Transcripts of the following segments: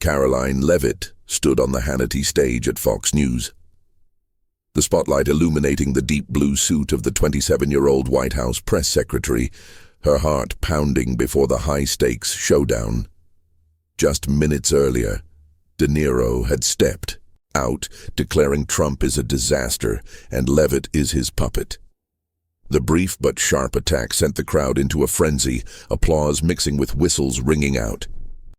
Karoline Leavitt stood on the Hannity stage at Fox News, the spotlight illuminating the deep blue suit of the 27-year-old White House press secretary, her heart pounding before the high-stakes showdown. Just minutes earlier, De Niro had stepped out, declaring Trump is a disaster and Leavitt is his puppet. The brief but sharp attack sent the crowd into a frenzy, applause mixing with whistles ringing out.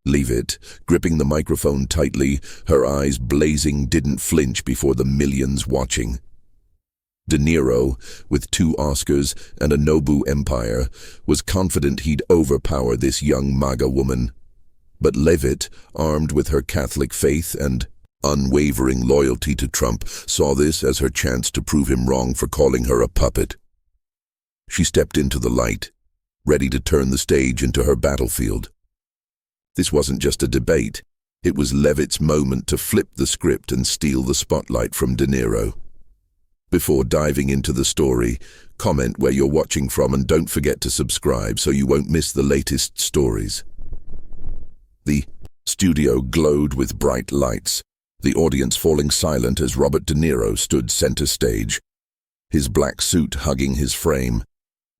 Leavitt, gripping the microphone tightly, her eyes blazing, didn't flinch before the millions watching. De Niro, with 2 Oscars and a Nobu empire, was confident he'd overpower this young MAGA woman. But Leavitt, armed with her Catholic faith and unwavering loyalty to Trump, saw this as her chance to prove him wrong for calling her a puppet. She stepped into the light, ready to turn the stage into her battlefield. This wasn't just a debate. It was Leavitt's moment to flip the script and steal the spotlight from De Niro. Before diving into the story, comment where you're watching from and don't forget to subscribe so you won't miss the latest stories. The studio glowed with bright lights, the audience falling silent as Robert De Niro stood center stage, his black suit hugging his frame,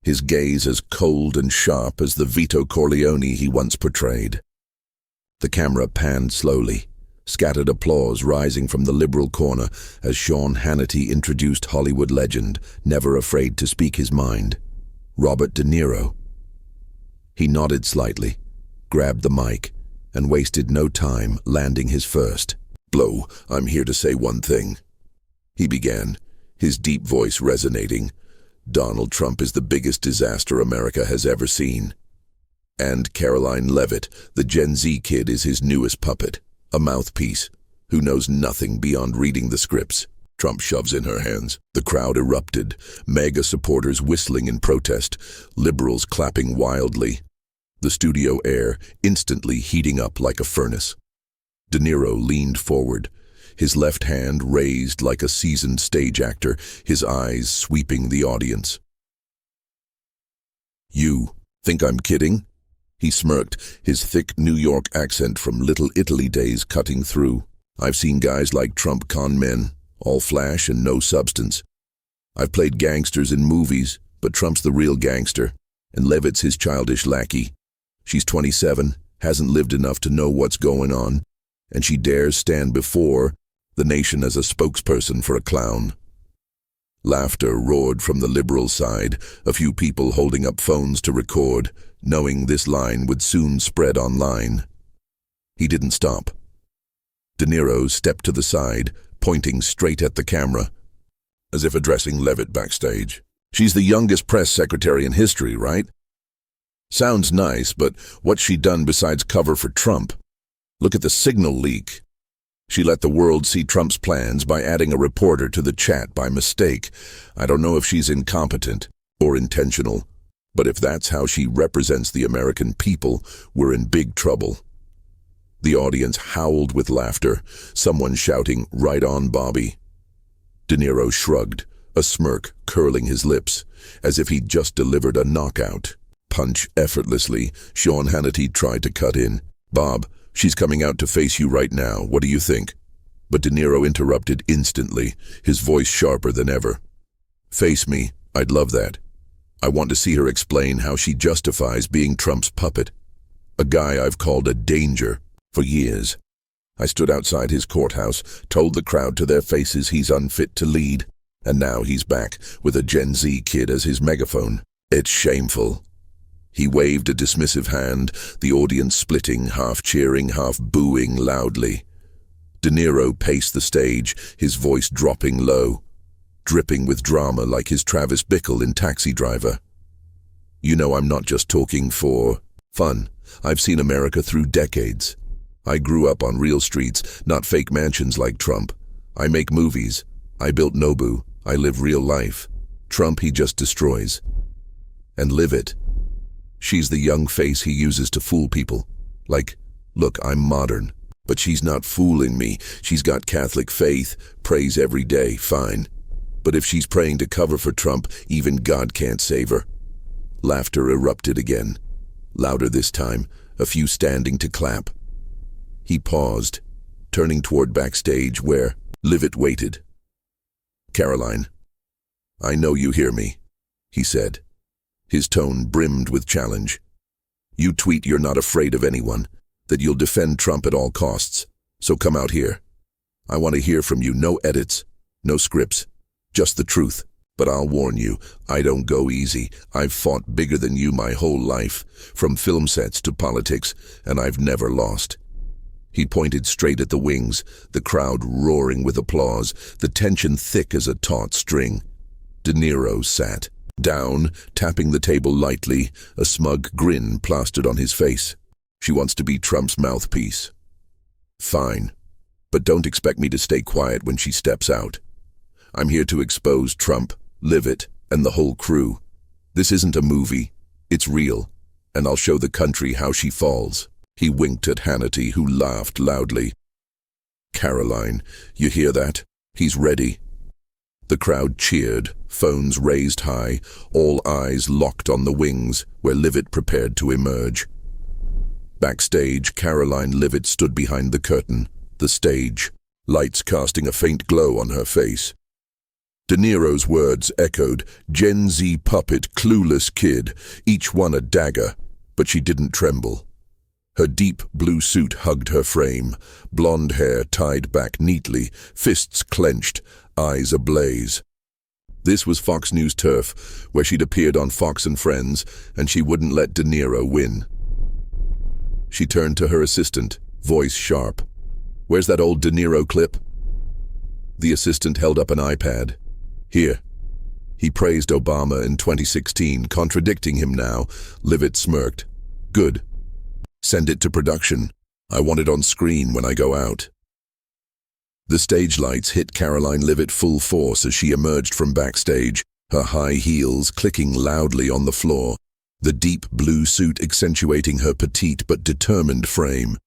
his gaze as cold and sharp as the Vito Corleone he once portrayed. The camera panned slowly, scattered applause rising from the liberal corner as Sean Hannity introduced Hollywood legend, never afraid to speak his mind, Robert De Niro. He nodded slightly, grabbed the mic, and wasted no time landing his first blow. "I'm here to say one thing," he began, his deep voice resonating. "Donald Trump is the biggest disaster America has ever seen. And Karoline Leavitt, the Gen Z kid, is his newest puppet, a mouthpiece, who knows nothing beyond reading the scripts Trump shoves in her hands." The crowd erupted, MAGA supporters whistling in protest, liberals clapping wildly, the studio air instantly heating up like a furnace. De Niro leaned forward, his left hand raised like a seasoned stage actor, his eyes sweeping the audience. "You think I'm kidding?" He smirked, his thick New York accent from Little Italy days cutting through. "I've seen guys like Trump con men, all flash and no substance. I've played gangsters in movies, but Trump's the real gangster, and Leavitt's his childish lackey. She's 27, hasn't lived enough to know what's going on, and she dares stand before the nation as a spokesperson for a clown." Laughter roared from the liberal side, a few people holding up phones to record, knowing this line would soon spread online. He didn't stop. De Niro stepped to the side, pointing straight at the camera, as if addressing Leavitt backstage. "She's the youngest press secretary in history, right? Sounds nice, but what's she done besides cover for Trump? Look at the signal leak. She let the world see Trump's plans by adding a reporter to the chat by mistake. I don't know if she's incompetent or intentional, but if that's how she represents the American people, we're in big trouble." The audience howled with laughter, someone shouting, "Right on, Bobby." De Niro shrugged, a smirk curling his lips, as if he'd just delivered a knockout punch effortlessly. Sean Hannity tried to cut in. "Bob, she's coming out to face you right now. What do you think?" But De Niro interrupted instantly, his voice sharper than ever. "Face me, I'd love that. I want to see her explain how she justifies being Trump's puppet. A guy I've called a danger for years. I stood outside his courthouse, told the crowd to their faces he's unfit to lead, and now he's back with a Gen Z kid as his megaphone. It's shameful." He waved a dismissive hand, the audience splitting, half cheering, half booing loudly. De Niro paced the stage, his voice dropping low, dripping with drama like his Travis Bickle in Taxi Driver. "You know I'm not just talking for fun. I've seen America through decades. I grew up on real streets, not fake mansions like Trump. I make movies. I built Nobu. I live real life. Trump, he just destroys. And Leavitt, she's the young face he uses to fool people. Like, look, I'm modern, but she's not fooling me. She's got Catholic faith, prays every day, fine. But if she's praying to cover for Trump, even God can't save her." Laughter erupted again, louder this time, a few standing to clap. He paused, turning toward backstage where Leavitt waited. "Karoline, I know you hear me," he said. His tone brimmed with challenge. "You tweet you're not afraid of anyone, that you'll defend Trump at all costs, so come out here. I want to hear from you, no edits, no scripts, just the truth. But I'll warn you, I don't go easy. I've fought bigger than you my whole life, from film sets to politics, and I've never lost." He pointed straight at the wings, the crowd roaring with applause, the tension thick as a taut string. De Niro sat down, tapping the table lightly, a smug grin plastered on his face. "She wants to be Trump's mouthpiece. Fine, but don't expect me to stay quiet when she steps out. I'm here to expose Trump, Leavitt, and the whole crew. This isn't a movie, it's real, and I'll show the country how she falls." He winked at Hannity, who laughed loudly. "Karoline, you hear that? He's ready." The crowd cheered, phones raised high, all eyes locked on the wings, where Leavitt prepared to emerge. Backstage, Karoline Leavitt stood behind the curtain, the stage, lights casting a faint glow on her face. De Niro's words echoed, "Gen Z puppet, clueless kid," each one a dagger, but she didn't tremble. Her deep blue suit hugged her frame, blonde hair tied back neatly, fists clenched, eyes ablaze. This was Fox News turf, where she'd appeared on Fox and Friends, and she wouldn't let De Niro win. She turned to her assistant, voice sharp. "Where's that old De Niro clip?" The assistant held up an iPad. "Here." He praised Obama in 2016, contradicting him now. Leavitt smirked. "Good. Send it to production. I want it on screen when I go out." The stage lights hit Karoline Leavitt full force as she emerged from backstage, her high heels clicking loudly on the floor, the deep blue suit accentuating her petite but determined frame.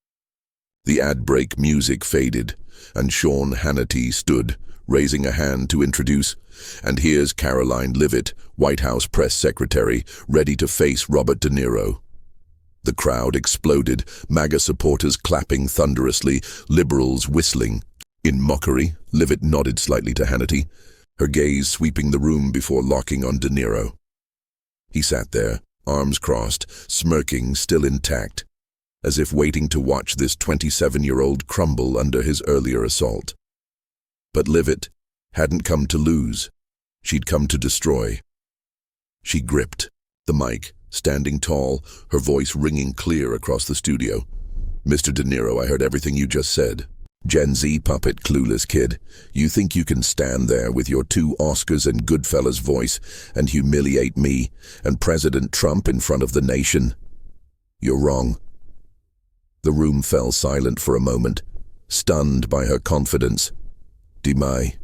The ad break music faded, and Sean Hannity stood, raising a hand to introduce, "And here's Karoline Leavitt, White House press secretary, ready to face Robert De Niro." The crowd exploded, MAGA supporters clapping thunderously, liberals whistling. In mockery, Leavitt nodded slightly to Hannity, her gaze sweeping the room before locking on De Niro. He sat there, arms crossed, smirking, still intact, as if waiting to watch this 27-year-old crumble under his earlier assault. But Leavitt hadn't come to lose. She'd come to destroy. She gripped the mic, standing tall, her voice ringing clear across the studio. "Mr. De Niro, I heard everything you just said. Gen Z puppet, clueless kid. You think you can stand there with your 2 Oscars and Goodfellas voice and humiliate me and President Trump in front of the nation? You're wrong." The room fell silent for a moment, stunned by her confidence. "Demai."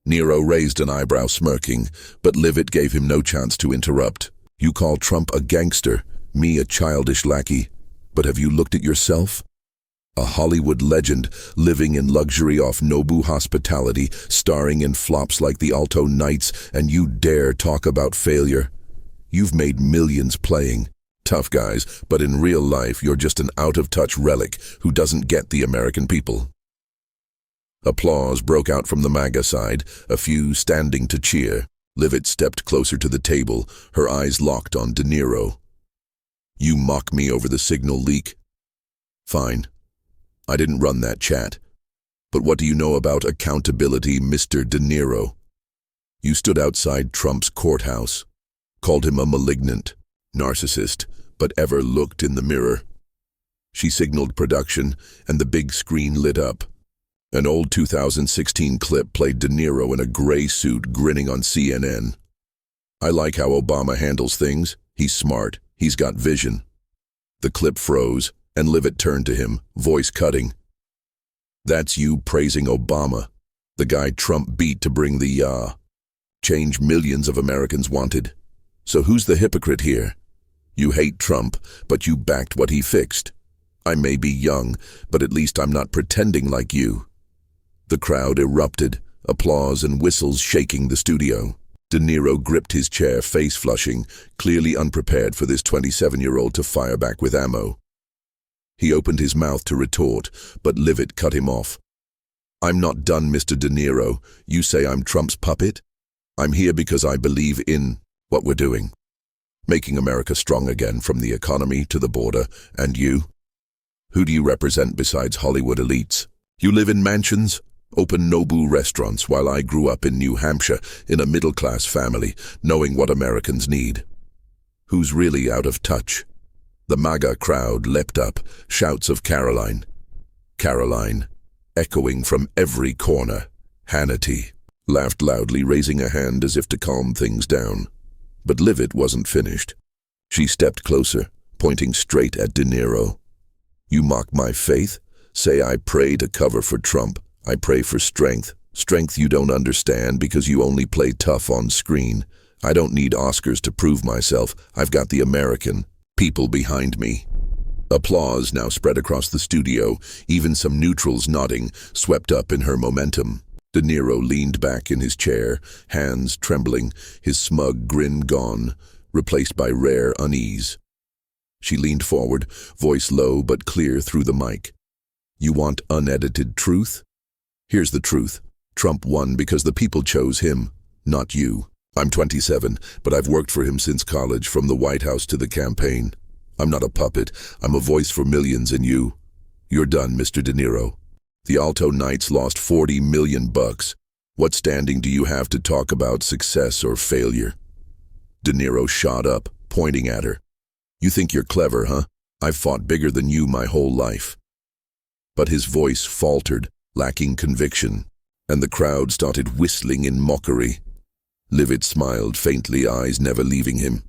Niro raised an eyebrow, smirking, but Leavitt gave him no chance to interrupt. "You call Trump a gangster, me a childish lackey, but have you looked at yourself? A Hollywood legend, living in luxury off Nobu hospitality, starring in flops like The Alto Knights, and you dare talk about failure? You've made millions playing tough guys, but in real life you're just an out-of-touch relic who doesn't get the American people." Applause broke out from the MAGA side, a few standing to cheer. Leavitt stepped closer to the table, her eyes locked on De Niro. "You mock me over the signal leak? Fine. I didn't run that chat. But what do you know about accountability, Mr. De Niro? You stood outside Trump's courthouse, called him a malignant narcissist, but ever looked in the mirror." She signaled production, and the big screen lit up. An old 2016 clip played De Niro in a gray suit grinning on CNN. "I like how Obama handles things. He's smart. He's got vision." The clip froze, and Leavitt turned to him, voice cutting. "That's you praising Obama, the guy Trump beat to bring the change millions of Americans wanted. So who's the hypocrite here? You hate Trump, but you backed what he fixed. I may be young, but at least I'm not pretending like you." The crowd erupted, applause and whistles shaking the studio. De Niro gripped his chair, face flushing, clearly unprepared for this 27-year-old to fire back with ammo. He opened his mouth to retort, but Leavitt cut him off. "I'm not done, Mr. De Niro. You say I'm Trump's puppet? I'm here because I believe in what we're doing. Making America strong again, from the economy to the border. And you? Who do you represent besides Hollywood elites? You live in mansions, open Nobu restaurants, while I grew up in New Hampshire in a middle-class family, knowing what Americans need. Who's really out of touch?" The MAGA crowd leapt up, shouts of Karoline. Karoline, echoing from every corner. Hannity laughed loudly, raising a hand as if to calm things down. But Leavitt wasn't finished. She stepped closer, pointing straight at De Niro. "You mock my faith? Say I pray to cover for Trump. I pray for strength. Strength you don't understand because you only play tough on screen. I don't need Oscars to prove myself. I've got the American people behind me." Applause now spread across the studio, even some neutrals nodding, swept up in her momentum. De Niro leaned back in his chair, hands trembling, his smug grin gone, replaced by rare unease. She leaned forward, voice low but clear through the mic. "You want unedited truth? Here's the truth. Trump won because the people chose him, not you. I'm 27, but I've worked for him since college, from the White House to the campaign. I'm not a puppet. I'm a voice for millions, and you're done, Mr. De Niro. The Alto Knights lost $40 million. What standing do you have to talk about success or failure?" De Niro shot up, pointing at her. "You think you're clever, huh? I've fought bigger than you my whole life." But his voice faltered, lacking conviction, and the crowd started whistling in mockery. Leavitt smiled faintly, eyes never leaving him.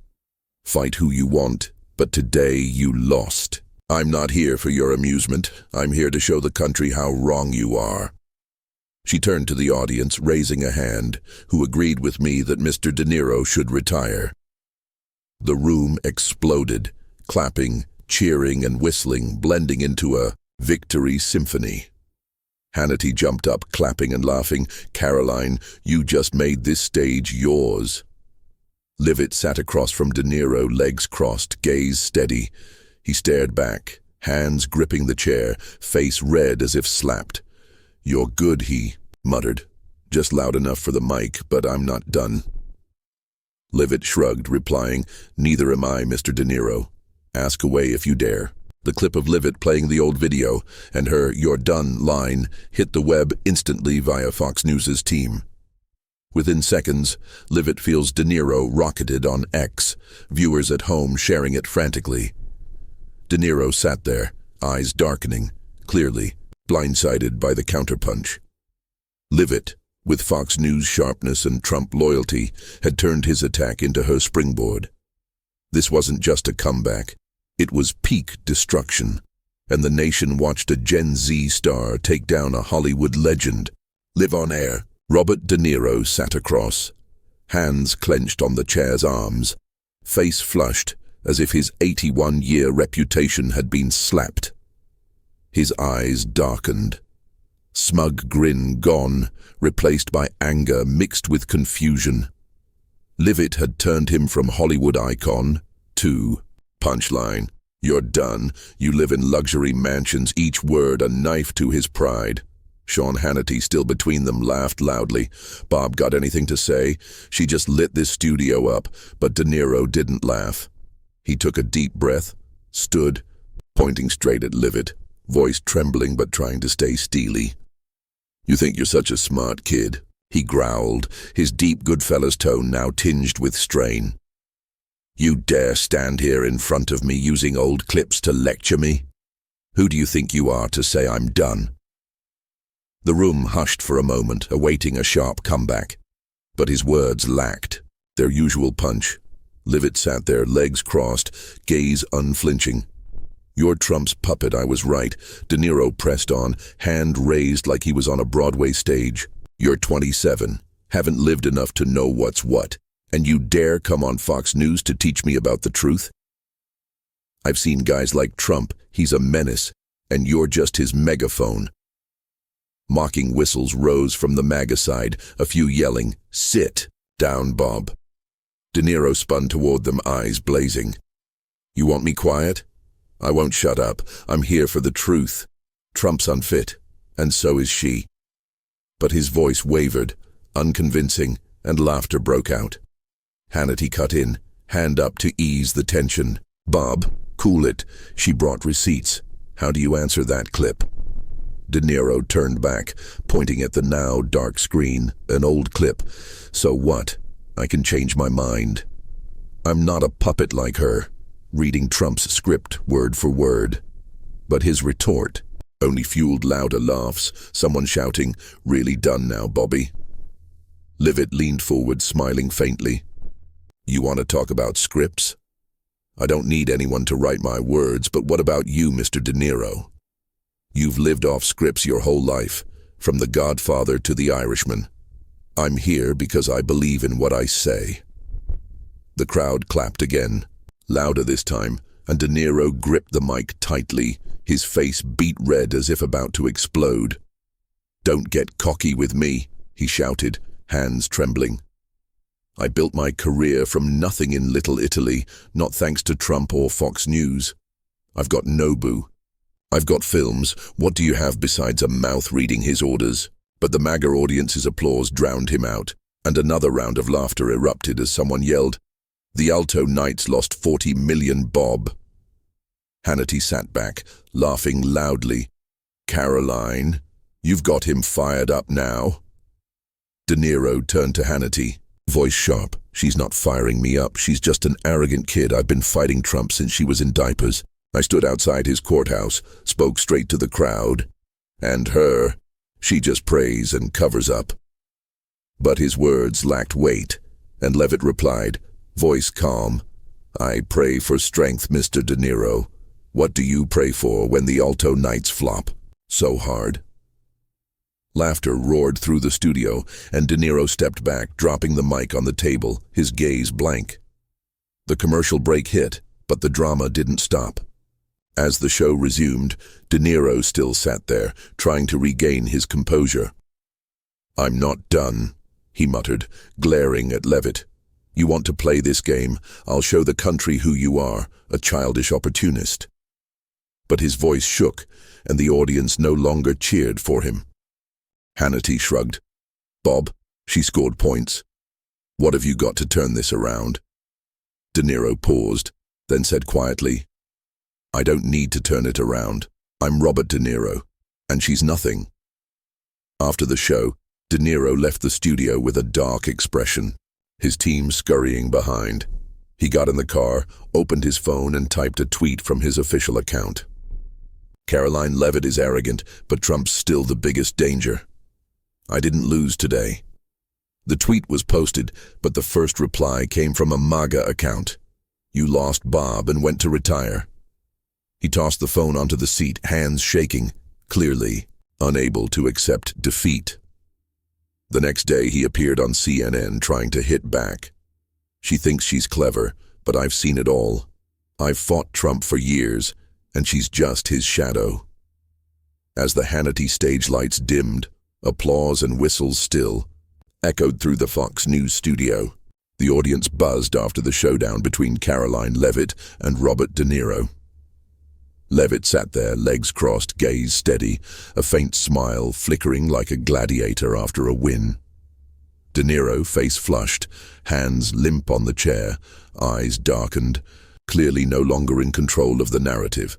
"Fight who you want, but today you lost. I'm not here for your amusement. I'm here to show the country how wrong you are." She turned to the audience, raising a hand, who agreed with me that Mr. De Niro should retire. The room exploded, clapping, cheering, and whistling, blending into a victory symphony. Hannity jumped up, clapping and laughing. "Karoline, you just made this stage yours." Leavitt sat across from De Niro, legs crossed, gaze steady. He stared back, hands gripping the chair, face red as if slapped. "You're good," he muttered. "Just loud enough for the mic, but I'm not done." Leavitt shrugged, replying, "Neither am I, Mr. De Niro. Ask away if you dare." The clip of Leavitt playing the old video and her "you're done" line hit the web instantly via Fox News' team. Within seconds, Leavitt feels De Niro rocketed on X, viewers at home sharing it frantically. De Niro sat there, eyes darkening, clearly blindsided by the counterpunch. Leavitt, with Fox News sharpness and Trump loyalty, had turned his attack into her springboard. This wasn't just a comeback. It was peak destruction, and the nation watched a Gen Z star take down a Hollywood legend. Live on air. Robert De Niro sat across, hands clenched on the chair's arms, face flushed as if his 81-year reputation had been slapped. His eyes darkened. Smug grin gone, replaced by anger mixed with confusion. Leavitt had turned him from Hollywood icon to punchline. "You're done. You live in luxury mansions," each word a knife to his pride. Sean Hannity, still between them, laughed loudly. "Bob got anything to say? She just lit this studio up." But De Niro didn't laugh. He took a deep breath, stood, pointing straight at Leavitt, voice trembling but trying to stay steely. "You think you're such a smart kid," he growled, his deep Goodfellas tone now tinged with strain. "You dare stand here in front of me using old clips to lecture me? Who do you think you are to say I'm done?" The room hushed for a moment, awaiting a sharp comeback. But his words lacked their usual punch. Leavitt sat there, legs crossed, gaze unflinching. "You're Trump's puppet, I was right." De Niro pressed on, hand raised like he was on a Broadway stage. "You're 27, haven't lived enough to know what's what, and you dare come on Fox News to teach me about the truth? I've seen guys like Trump, he's a menace, and you're just his megaphone." Mocking whistles rose from the MAGA side, a few yelling, "Sit down, Bob." De Niro spun toward them, eyes blazing. "You want me quiet? I won't shut up. I'm here for the truth. Trump's unfit, and so is she. But his voice wavered, unconvincing, and laughter broke out. Hannity cut in, hand up to ease the tension. Bob, cool it. She brought receipts. How do you answer that clip? De Niro turned back, pointing at the now dark screen. An old clip. So what? I can change my mind. I'm not a puppet like her, reading Trump's script word for word. But his retort only fueled louder laughs, someone shouting, "Really done now, Bobby?" Leavitt leaned forward, smiling faintly. You want to talk about scripts? I don't need anyone to write my words, but what about you, Mr. De Niro? You've lived off scripts your whole life, from The Godfather to The Irishman. I'm here because I believe in what I say. The crowd clapped again, louder this time, and De Niro gripped the mic tightly, his face beet red as if about to explode. Don't get cocky with me, he shouted, hands trembling. I built my career from nothing in Little Italy, not thanks to Trump or Fox News. I've got Nobu. I've got films. What do you have besides a mouth reading his orders? But the MAGA audience's applause drowned him out, and another round of laughter erupted as someone yelled, "The Alto Knights lost 40 million, Bob." Hannity sat back, laughing loudly. Karoline, you've got him fired up now. De Niro turned to Hannity, voice sharp. She's not firing me up. She's just an arrogant kid. I've been fighting Trump since she was in diapers. I stood outside his courthouse, spoke straight to the crowd. And her, she just prays and covers up. But his words lacked weight, and Leavitt replied, voice calm, I pray for strength, Mr. De Niro. What do you pray for when the Alto Knights flop so hard? Laughter roared through the studio, and De Niro stepped back, dropping the mic on the table, his gaze blank. The commercial break hit, but the drama didn't stop. As the show resumed, De Niro still sat there, trying to regain his composure. I'm not done, he muttered, glaring at Leavitt. You want to play this game? I'll show the country who you are, a childish opportunist. But his voice shook, and the audience no longer cheered for him. Hannity shrugged. Bob, she scored points. What have you got to turn this around? De Niro paused, then said quietly, I don't need to turn it around. I'm Robert De Niro, and she's nothing. After the show, De Niro left the studio with a dark expression, his team scurrying behind. He got in the car, opened his phone, and typed a tweet from his official account. Karoline Leavitt is arrogant, but Trump's still the biggest danger. I didn't lose today. The tweet was posted, but the first reply came from a MAGA account. You lost Bob and went to retire. He tossed the phone onto the seat, hands shaking, clearly unable to accept defeat. The next day he appeared on CNN trying to hit back. She thinks she's clever, but I've seen it all. I've fought Trump for years, and she's just his shadow. As the Hannity stage lights dimmed, applause and whistles still echoed through the Fox News studio. The audience buzzed after the showdown between Karoline Leavitt and Robert De Niro. Leavitt sat there, legs crossed, gaze steady, a faint smile flickering like a gladiator after a win. De Niro, face flushed, hands limp on the chair, eyes darkened, clearly no longer in control of the narrative.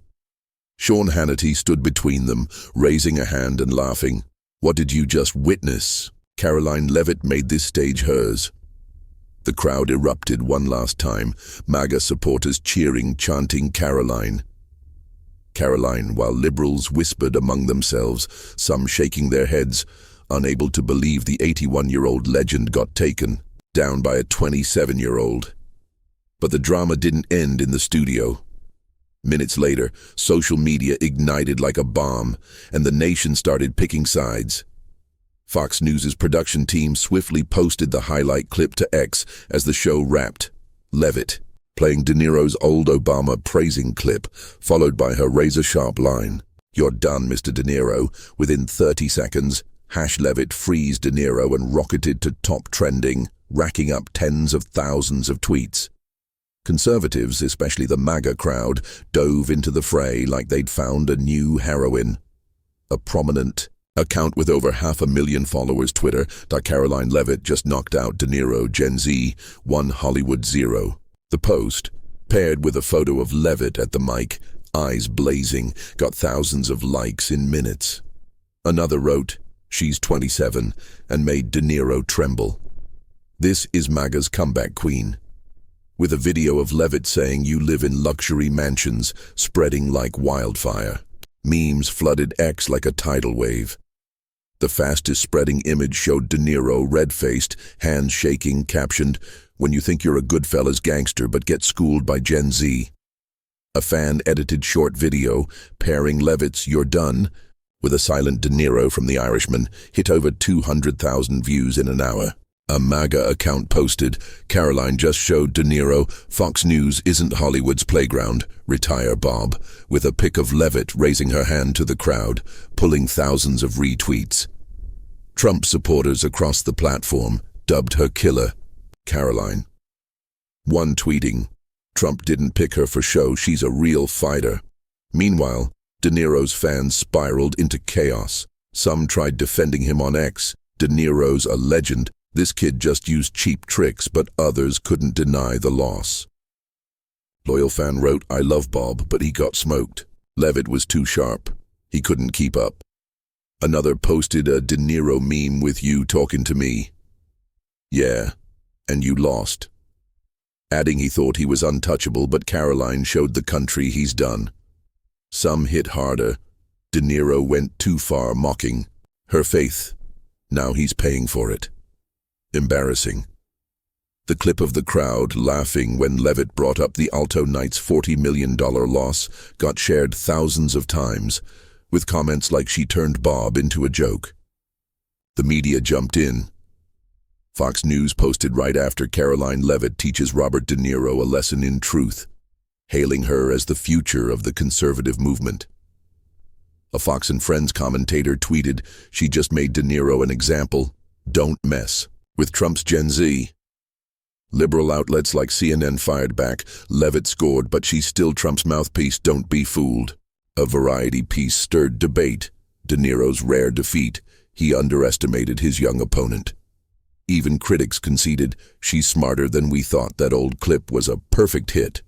Sean Hannity stood between them, raising a hand and laughing. What did you just witness? Karoline Leavitt made this stage hers. The crowd erupted one last time, MAGA supporters cheering, chanting Karoline. Karoline, while liberals whispered among themselves, some shaking their heads, unable to believe the 81-year-old legend got taken down by a 27-year-old. But the drama didn't end in the studio. Minutes later, social media ignited like a bomb, and the nation started picking sides. Fox News' production team swiftly posted the highlight clip to X as the show wrapped. Leavitt, playing De Niro's old Obama praising clip, followed by her razor-sharp line, You're done, Mr. De Niro. Within 30 seconds, #Leavitt frees De Niro and rocketed to top trending, racking up tens of thousands of tweets. Conservatives, especially the MAGA crowd, dove into the fray like they'd found a new heroine. A prominent account with over 500,000 followers, Twitter, Karoline Leavitt just knocked out De Niro, Gen Z, one Hollywood zero. The post, paired with a photo of Leavitt at the mic, eyes blazing, got thousands of likes in minutes. Another wrote, "She's 27," and made De Niro tremble. This is MAGA's comeback queen. With a video of Leavitt saying "you live in luxury mansions," spreading like wildfire. Memes flooded X like a tidal wave. The fastest spreading image showed De Niro red-faced, hands shaking, captioned, "When you think you're a Goodfellas gangster but get schooled by Gen Z." A fan-edited short video, pairing Leavitt's "You're Done" with a silent De Niro from The Irishman, hit over 200,000 views in an hour. A MAGA account posted, "Karoline just showed De Niro, Fox News isn't Hollywood's playground, retire Bob," with a pic of Leavitt raising her hand to the crowd, pulling thousands of retweets. Trump supporters across the platform dubbed her killer, Karoline. One tweeting, "Trump didn't pick her for show, she's a real fighter." Meanwhile, De Niro's fans spiraled into chaos. Some tried defending him on X. "De Niro's a legend. This kid just used cheap tricks," but others couldn't deny the loss. Loyal fan wrote, "I love Bob, but he got smoked. Leavitt was too sharp. He couldn't keep up." Another posted a De Niro meme with "you talking to me. Yeah, and you lost," adding he thought he was untouchable, but Karoline showed the country he's done. Some hit harder. De Niro went too far, mocking her faith. Now he's paying for it. Embarrassing. The clip of the crowd laughing when Leavitt brought up the Alto Knight's $40 million loss got shared thousands of times, with comments like she turned Bob into a joke. The media jumped in. Fox News posted right after Karoline Leavitt teaches Robert De Niro a lesson in truth, hailing her as the future of the conservative movement. A Fox and Friends commentator tweeted, "She just made De Niro an example. Don't mess with Trump's Gen Z." Liberal outlets like CNN fired back, "Leavitt scored, but she's still Trump's mouthpiece, don't be fooled." A Variety piece stirred debate. De Niro's rare defeat. He underestimated his young opponent. Even critics conceded, "She's smarter than we thought. That old clip was a perfect hit."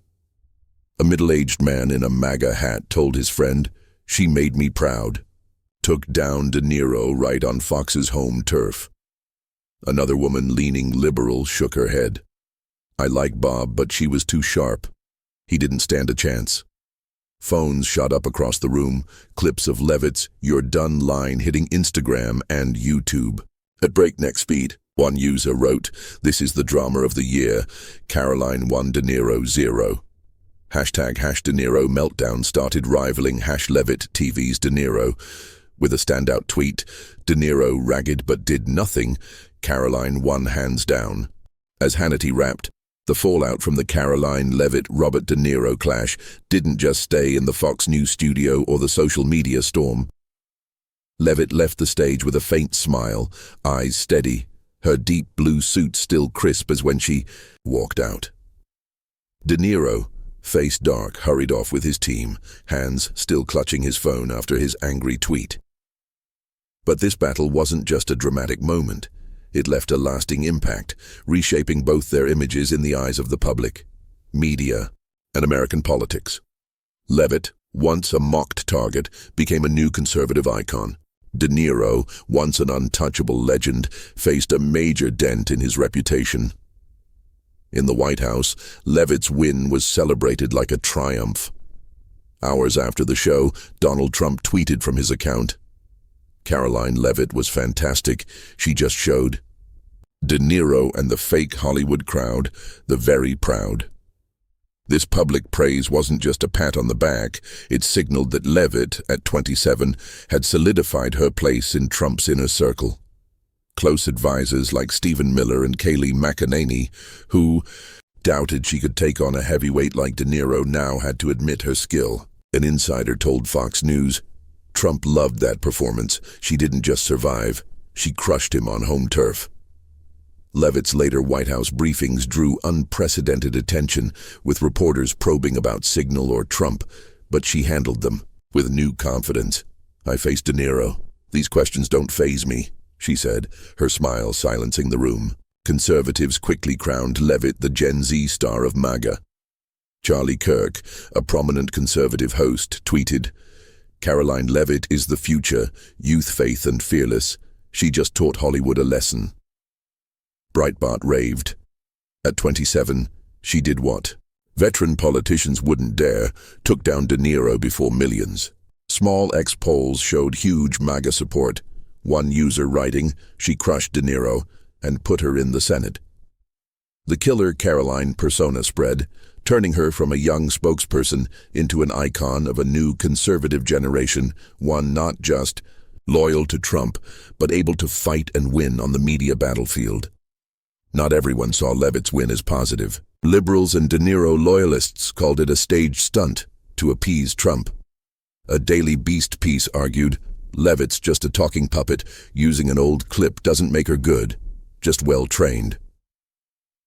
A middle-aged man in a MAGA hat told his friend, "She made me proud." Took down De Niro right on Fox's home turf. Another woman leaning liberal shook her head. "I like Bob, but she was too sharp. He didn't stand a chance." Phones shot up across the room, clips of Leavitt's "You're Done" line hitting Instagram and YouTube. At breakneck speed, one user wrote, "This is the drama of the year. Karoline 1, De Niro 0. #De Niro Meltdown started rivaling #Leavitt TV's De Niro. With a standout tweet, De Niro ragged but did nothing, Karoline won hands down. As Hannity rapped, the fallout from the Karoline Leavitt-Robert De Niro clash didn't just stay in the Fox News studio or the social media storm. Leavitt left the stage with a faint smile, eyes steady, her deep blue suit still crisp as when she walked out. De Niro, face dark, hurried off with his team, hands still clutching his phone after his angry tweet. But this battle wasn't just a dramatic moment. It left a lasting impact, reshaping both their images in the eyes of the public, media, and American politics. Leavitt, once a mocked target, became a new conservative icon. De Niro, once an untouchable legend, faced a major dent in his reputation. In the White House, Leavitt's win was celebrated like a triumph. Hours after the show, Donald Trump tweeted from his account, "Karoline Leavitt was fantastic. She just showed De Niro and the fake Hollywood crowd, the very proud." This public praise wasn't just a pat on the back. It signaled that Leavitt, at 27, had solidified her place in Trump's inner circle. Close advisors like Stephen Miller and Kayleigh McEnany, who doubted she could take on a heavyweight like De Niro, now had to admit her skill. An insider told Fox News, "Trump loved that performance. She didn't just survive, she crushed him on home turf." Leavitt's later White House briefings drew unprecedented attention, with reporters probing about Signal or Trump, but she handled them with new confidence. "I face De Niro. These questions don't faze me," she said, her smile silencing the room. Conservatives quickly crowned Leavitt the Gen Z star of MAGA. Charlie Kirk, a prominent conservative host, tweeted, "Karoline Leavitt is the future, youth, faith and fearless. She just taught Hollywood a lesson." Breitbart raved. At 27, she did what veteran politicians wouldn't dare, took down De Niro before millions. Small X polls showed huge MAGA support. One user writing, "She crushed De Niro and put her in the Senate." The killer Karoline persona spread, turning her from a young spokesperson into an icon of a new conservative generation, one not just loyal to Trump, but able to fight and win on the media battlefield. Not everyone saw Leavitt's win as positive. Liberals and De Niro loyalists called it a staged stunt to appease Trump. A Daily Beast piece argued, "Leavitt's just a talking puppet. Using an old clip doesn't make her good, just well-trained."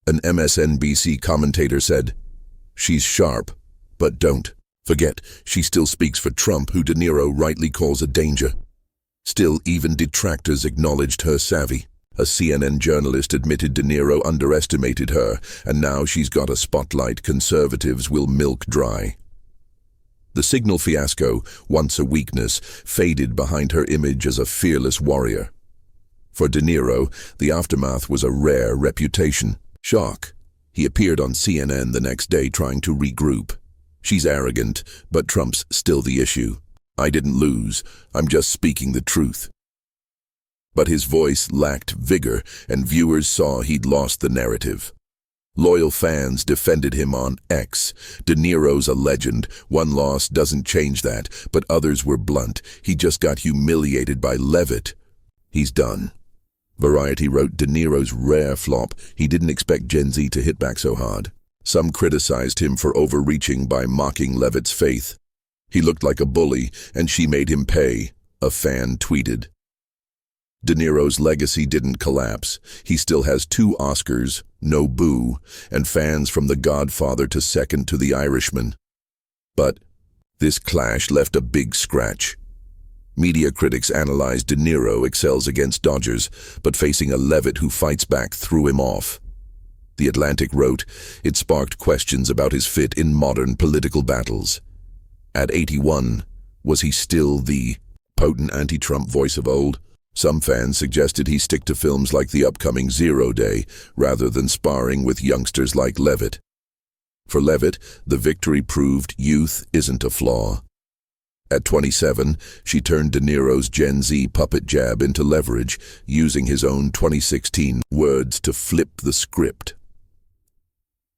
An MSNBC commentator said, "She's sharp, but don't forget she still speaks for Trump, who De Niro rightly calls a danger." Still, even detractors acknowledged her savvy. A CNN journalist admitted De Niro underestimated her, and now she's got a spotlight conservatives will milk dry. The Signal fiasco, once a weakness, faded behind her image as a fearless warrior. For De Niro, the aftermath was a rare reputation. Shock. He appeared on CNN the next day trying to regroup. "She's arrogant, but Trump's still the issue. I didn't lose, I'm just speaking the truth." But his voice lacked vigor, and viewers saw he'd lost the narrative. Loyal fans defended him on X. "De Niro's a legend. One loss doesn't change that," but others were blunt. "He just got humiliated by Leavitt. He's done." Variety wrote De Niro's rare flop. He didn't expect Gen Z to hit back so hard. Some criticized him for overreaching by mocking Leavitt's faith. "He looked like a bully, and she made him pay," a fan tweeted. De Niro's legacy didn't collapse. He still has 2 Oscars, no boo, and fans from The Godfather to Second to The Irishman. But this clash left a big scratch. Media critics analyzed De Niro excels against Dodgers, but facing a Leavitt who fights back threw him off. The Atlantic wrote, it sparked questions about his fit in modern political battles. At 81, was he still the potent anti-Trump voice of old? Some fans suggested he stick to films like the upcoming Zero Day, rather than sparring with youngsters like Leavitt. For Leavitt, the victory proved youth isn't a flaw. At 27, she turned De Niro's Gen Z puppet jab into leverage, using his own 2016 words to flip the script.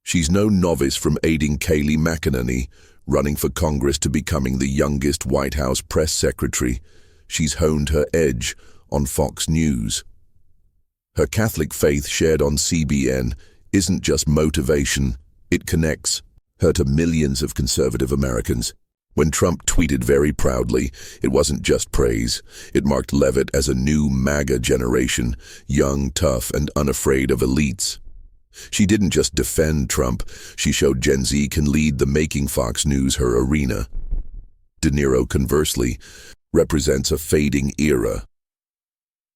She's no novice from aiding Kayleigh McEnany, running for Congress to becoming the youngest White House press secretary. She's honed her edge on Fox News. Her Catholic faith shared on CBN isn't just motivation, it connects her to millions of conservative Americans. When Trump tweeted very proudly, it wasn't just praise. It marked Leavitt as a new MAGA generation, young, tough, and unafraid of elites. She didn't just defend Trump, she showed Gen Z can lead the making Fox News her arena. De Niro, conversely, represents a fading era.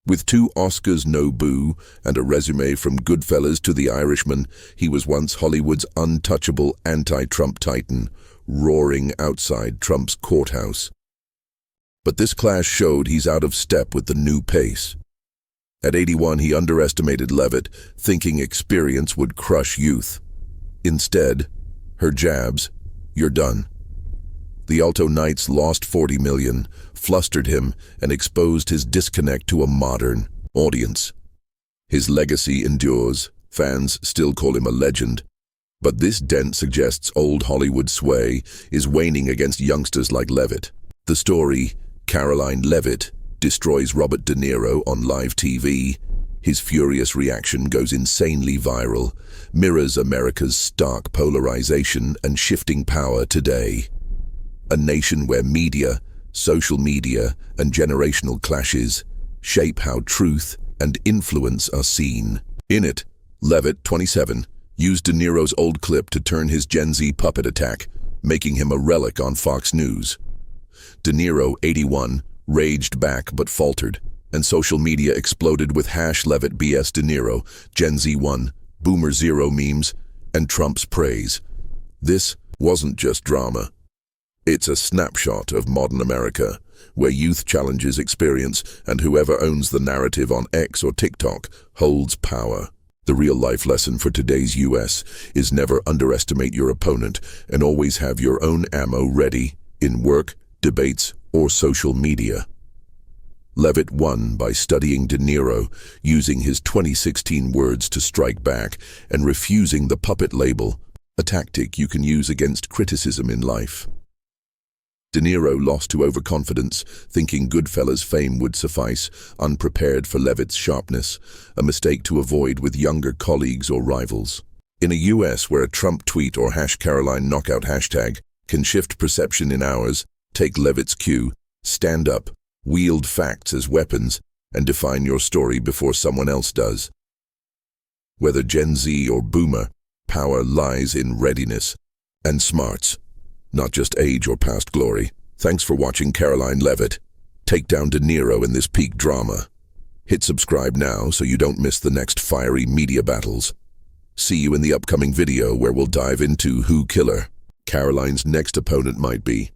With 2 Oscars, no boo, and a resume from Goodfellas to The Irishman, he was once Hollywood's untouchable anti-Trump titan, roaring outside Trump's courthouse. But this clash showed he's out of step with the new pace. At 81, he underestimated Leavitt, thinking experience would crush youth. Instead, her jabs, "You're done." The Alto Knights lost 40 million, flustered him, and exposed his disconnect to a modern audience. His legacy endures. Fans still call him a legend. But this dent suggests old Hollywood sway is waning against youngsters like Leavitt. The story, Karoline Leavitt, destroys Robert De Niro on live TV. His furious reaction goes insanely viral, mirrors America's stark polarization and shifting power today. A nation where media, social media, and generational clashes shape how truth and influence are seen. In it, Leavitt, 27, used De Niro's old clip to turn his Gen Z puppet attack, making him a relic on Fox News. De Niro, 81, raged back but faltered, and social media exploded with #Leavitt BS De Niro, Gen Z 1, Boomer 0 memes, and Trump's praise. This wasn't just drama. It's a snapshot of modern America, where youth challenges experience and whoever owns the narrative on X or TikTok holds power. The real-life lesson for today's US is never underestimate your opponent and always have your own ammo ready in work, debates, or social media. Leavitt won by studying De Niro, using his 2016 words to strike back, and refusing the puppet label, a tactic you can use against criticism in life. De Niro lost to overconfidence, thinking Goodfellas fame would suffice, unprepared for Leavitt's sharpness, a mistake to avoid with younger colleagues or rivals. In a US where a Trump tweet or #Karoline knockout hashtag can shift perception in hours, take Leavitt's cue, stand up, wield facts as weapons, and define your story before someone else does. Whether Gen Z or Boomer, power lies in readiness and smarts, not just age or past glory. Thanks for watching Karoline Leavitt. Take down De Niro in this peak drama. Hit subscribe now so you don't miss the next fiery media battles. See you in the upcoming video where we'll dive into who killer Karoline's next opponent might be.